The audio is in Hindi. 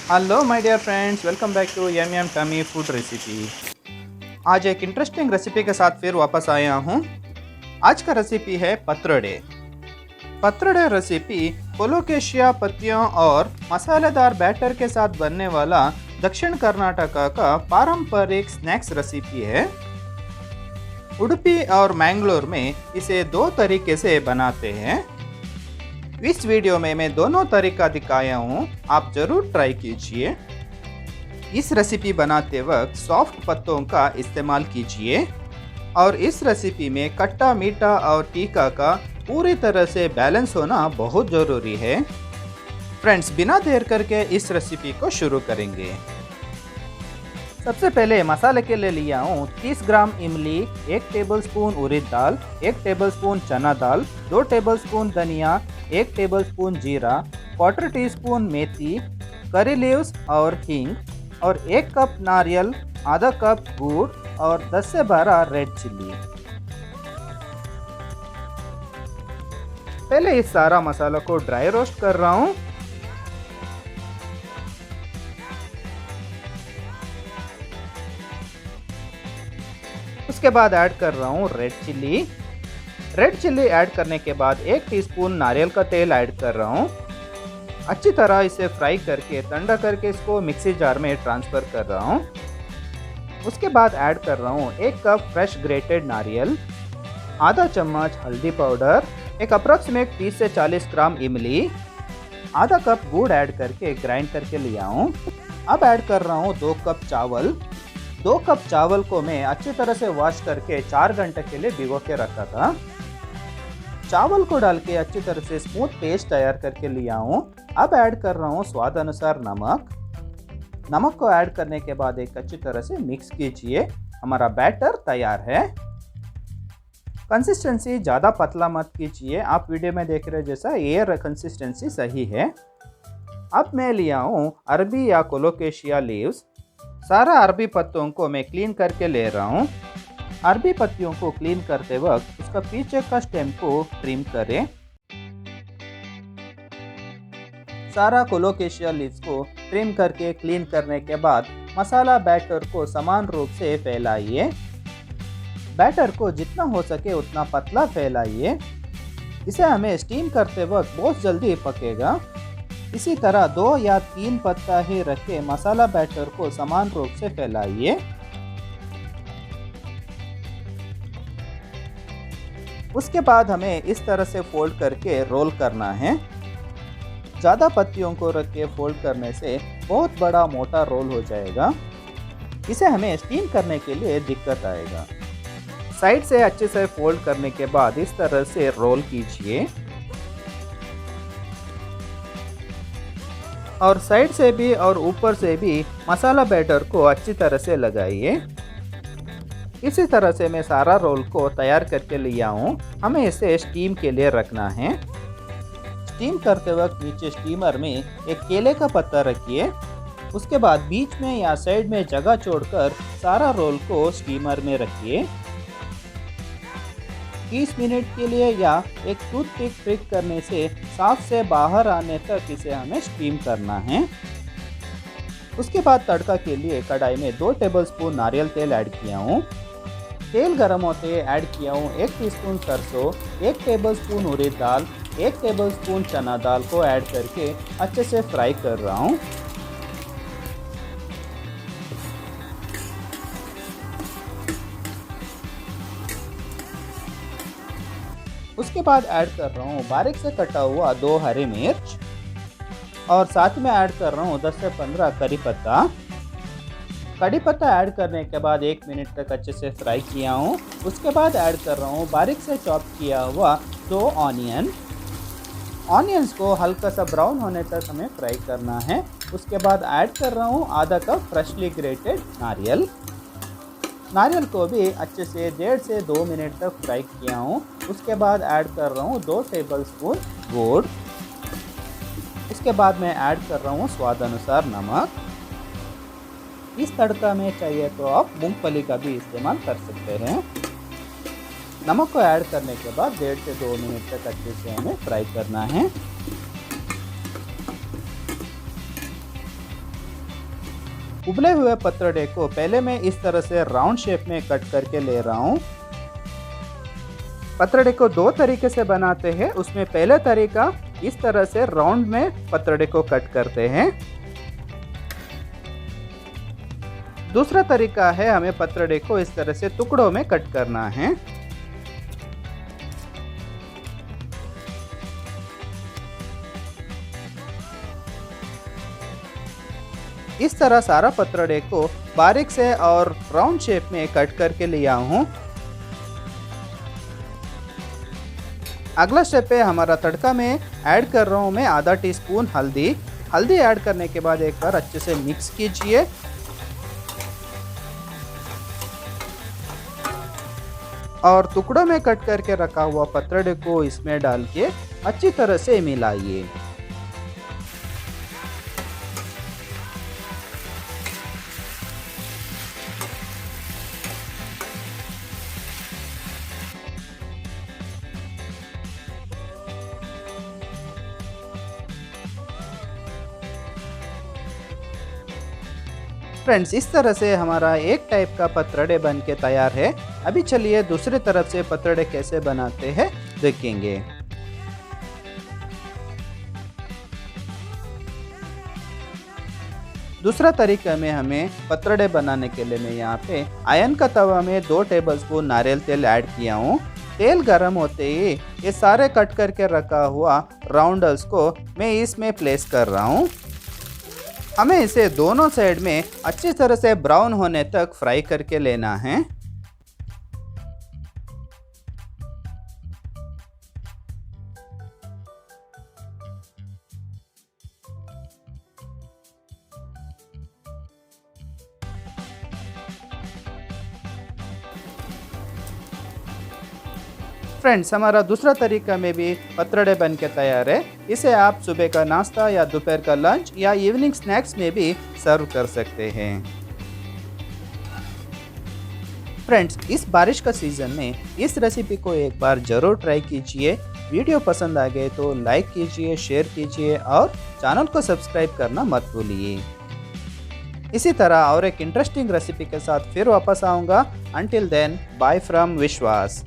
Hello my dear friends, welcome back to yum yum tummy food recipe. आज एक इंटरेस्टिंग रेसिपी के साथ फिर वापस आया हूँ। आज का रेसिपी है पत्रड़े। पत्रड़े रेसिपी कोलोकेशिया पत्तियों और मसालेदार बैटर के साथ बनने वाला दक्षिण कर्नाटका का पारंपरिक स्नैक्स रेसिपी है। उडुपी और मैंगलोर में इसे दो तरीके से बनाते हैं। इस वीडियो में मैं दोनों तरीका दिखाया हूँ, आप जरूर ट्राई कीजिए। इस रेसिपी बनाते वक्त सॉफ्ट पत्तों का इस्तेमाल कीजिए और इस रेसिपी में खट्टा मीठा और तीखा का पूरी तरह से बैलेंस होना बहुत ज़रूरी है। फ्रेंड्स, बिना देर करके इस रेसिपी को शुरू करेंगे। सबसे पहले मसाले के लिए लिया हूँ 30 ग्राम इमली, 1 टेबलस्पून उड़द दाल, 1 टेबलस्पून चना दाल, 2 टेबलस्पून धनिया, 1 टेबलस्पून जीरा, क्वार्टर टी स्पून मेथी, करी लीव्स और हींग और 1 कप नारियल, आधा कप गुड़ और 10 से 12 रेड चिल्ली। पहले इस सारा मसाला को ड्राई रोस्ट कर रहा हूँ। उसके बाद ऐड कर रहा हूँ red chilli. Red chilli add करने के बाद 1 टीस्पून नारियल का तेल ऐड कर रहा हूँ। अच्छी तरह इसे फ्राई करके ठंडा करके इसको मिक्सी जार में ट्रांसफ़र कर रहा हूँ। उसके बाद ऐड कर रहा हूँ 1 कप फ्रेश ग्रेटेड नारियल, आधा चम्मच हल्दी पाउडर, एक अप्रॉक्सीमेट 30 से 40 ग्राम इमली, आधा कप गुड़ ऐड करके ग्राइंड करके लिया हूँ। अब ऐड कर रहा हूँ 2 कप चावल। 2 कप चावल को मैं अच्छी तरह से वॉश करके 4 घंटे के लिए भिगो के रखा था। चावल को डाल के अच्छी तरह से स्मूथ पेस्ट तैयार करके लिया हूँ। अब ऐड कर रहा हूँ स्वाद अनुसार नमक। नमक को ऐड करने के बाद एक अच्छी तरह से मिक्स कीजिए। हमारा बैटर तैयार है। कंसिस्टेंसी ज़्यादा पतला मत कीजिए, आप वीडियो में देख रहे जैसा ये कंसिस्टेंसी सही है। अब मैं लिया हूँ अरबी या कोलोकेशिया लीव्स। सारा अरबी पत्तों को मैं क्लीन करके ले रहा हूँ। अरबी पत्तियों को क्लीन करते वक्त उसका पीछे का स्टेम को ट्रिम करें। सारा कोलोकेशिया लीव्स को ट्रिम करके क्लीन करने के बाद मसाला बैटर को समान रूप से फैलाइए। बैटर को जितना हो सके उतना पतला फैलाइए। इसे हमें स्टीम करते वक्त बहुत जल्दी पकेगा। इसी तरह 2 या 3 पत्ता ही रख के मसाला बैटर को समान रूप से फैलाइए। उसके बाद हमें इस तरह से फोल्ड करके रोल करना है। ज़्यादा पत्तियों को रख के फोल्ड करने से बहुत बड़ा मोटा रोल हो जाएगा। इसे हमें स्टीम करने के लिए दिक्कत आएगा। साइड से अच्छे से फोल्ड करने के बाद इस तरह से रोल कीजिए और साइड से भी और ऊपर से भी मसाला बैटर को अच्छी तरह से लगाइए। इसी तरह से मैं सारा रोल को तैयार करके लिया हूँ। हमें इसे स्टीम के लिए रखना है। स्टीम करते वक्त नीचे स्टीमर में एक केले का पत्ता रखिए। उसके बाद बीच में या साइड में जगह छोड़कर सारा रोल को स्टीमर में रखिए। 30 मिनट के लिए या एक टूथपिक प्रिक करने से साफ से बाहर आने तक इसे हमें स्टीम करना है। उसके बाद तड़का के लिए कढ़ाई में 2 टेबलस्पून नारियल तेल ऐड किया हूँ। तेल गर्म होते ऐड किया हूँ 1 टीस्पून सरसों, 1 टेबलस्पून उड़द दाल, 1 टेबलस्पून चना दाल को ऐड करके अच्छे से फ्राई कर रहा हूँ। उसके बाद ऐड कर रहा हूँ बारीक से कटा हुआ 2 हरी मिर्च और साथ में ऐड कर रहा हूँ 10 से 15 करी पत्ता। कड़ी पत्ता ऐड करने के बाद 1 मिनट तक अच्छे से फ्राई किया हूँ। उसके बाद ऐड कर रहा हूँ बारीक से चॉप किया हुआ 2 ऑनियन। ऑनियंस को हल्का सा ब्राउन होने तक हमें फ्राई करना है। उसके बाद ऐड कर रहा हूँ आधा कप फ्रेशली ग्रेटेड नारियल। नारियल को भी अच्छे से 1.5 से 2 मिनट तक फ्राई किया हूँ। उसके बाद ऐड कर रहा हूँ 2 टेबलस्पून गुड़। इसके बाद मैं ऐड कर रहा हूँ स्वाद अनुसार नमक। इस तड़का में चाहिए तो आप मूंगफली का भी इस्तेमाल कर सकते हैं। नमक को ऐड करने के बाद 1.5 से 2 मिनट तक अच्छे से हमें फ्राई करना है। उबले हुए पतरड़े को पहले मैं इस तरह से राउंड शेप में कट करके ले रहा हूँ। पतरड़े को दो तरीके से बनाते हैं। उसमें पहला तरीका इस तरह से राउंड में पतरड़े को कट करते हैं। दूसरा तरीका है हमें पतरड़े को इस तरह से टुकड़ों में कट करना है। इस तरह सारा पतरड़े को बारीक से और राउंड शेप में कट करके लिया हूँ। अगला स्टेप है हमारा तड़का में ऐड कर रहा हूँ मैं आधा टीस्पून हल्दी। हल्दी ऐड करने के बाद एक बार अच्छे से मिक्स कीजिए। और टुकड़ों में कट करके रखा हुआ पतरड़े को इसमें डाल के अच्छी तरह से मिलाइए। फ्रेंड्स, इस तरह से हमारा एक टाइप का पतरड़े बन के तैयार है। अभी चलिए दूसरी तरफ से पतरड़े कैसे बनाते हैं देखेंगे। दूसरा तरीका में हमें पतरड़े बनाने के लिए मैं यहाँ पे आयरन का तवा में 2 टेबलस्पून नारियल तेल ऐड किया हूँ। तेल गर्म होते ही ये सारे कट करके रखा हुआ राउंडल्स को मैं इसमें प्लेस कर रहा हूँ। हमें इसे दोनों साइड में अच्छी तरह से ब्राउन होने तक फ्राई करके लेना है। फ्रेंड्स, हमारा दूसरा तरीका में भी पतरड़े बन के तैयार है। इसे आप सुबह का नाश्ता या दोपहर का लंच या इवनिंग स्नैक्स में भी सर्व कर सकते हैं। फ्रेंड्स, इस बारिश का सीज़न में इस रेसिपी को एक बार ज़रूर ट्राई कीजिए। वीडियो पसंद आ गए तो लाइक कीजिए, शेयर कीजिए और चैनल को सब्सक्राइब करना मत भूलिए। इसी तरह और एक इंटरेस्टिंग रेसिपी के साथ फिर वापस आऊँगा। अंटिल देन, बाय फ्रॉम विश्वास।